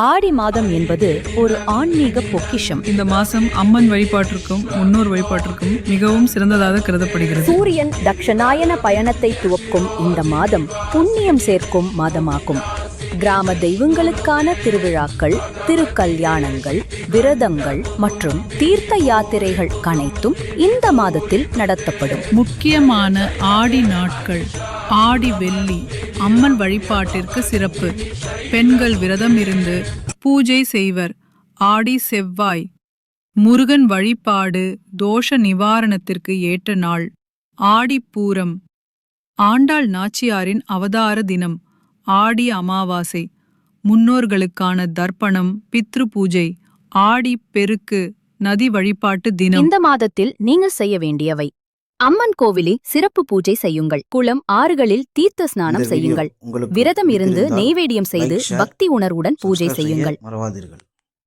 ஆடி மாதம் என்பது ஒரு ஆன்மீக பொக்கிஷம். இந்த மாசம் அம்மன் வழிபாட்டிற்கும் முன்னோர் வழிபாட்டிற்கும் மிகவும் சிறந்ததாக கருதப்படுகிறது. சூரியன் தக்ஷணாயன பயணத்தை துவக்கும் இந்த மாதம் புண்ணியம் சேர்க்கும் மாதமாகும். கிராம தெய்வங்களுக்கான திருவிழாக்கள், திருக்கல்யாணங்கள், விரதங்கள் மற்றும் தீர்த்த யாத்திரைகள் அனைத்தும் இந்த மாதத்தில் நடத்தப்படும். முக்கியமான ஆடி நாட்கள்: ஆடி வெள்ளி அம்மன் வழிபாட்டிற்கு சிறப்பு. பெண்கள் விரதம் இருந்து பூஜை செய்வர். ஆடி செவ்வாய் முருகன் வழிபாடு, தோஷ நிவாரணத்திற்கு ஏற்ற நாள். ஆடி பூரம் ஆண்டாள் நாச்சியாரின் அவதார தினம். ஆடி அமாவாசை முன்னோர்களுக்கான தர்ப்பணம், பித்ரு பூஜை. ஆடி பெருக்கு நதி வழிபாட்டு தினம். இந்த மாதத்தில் நீங்க செய்ய வேண்டியவை: அம்மன் கோவிலில் சிறப்பு பூஜை செய்யுங்கள். குளம், ஆறுகளில் தீர்த்த ஸ்நானம் செய்யுங்கள். விரதம் இருந்து நெய்வேத்தியம் செய்து பக்தி உணர்வுடன் பூஜை செய்யுங்கள். மறவாதீர்கள்.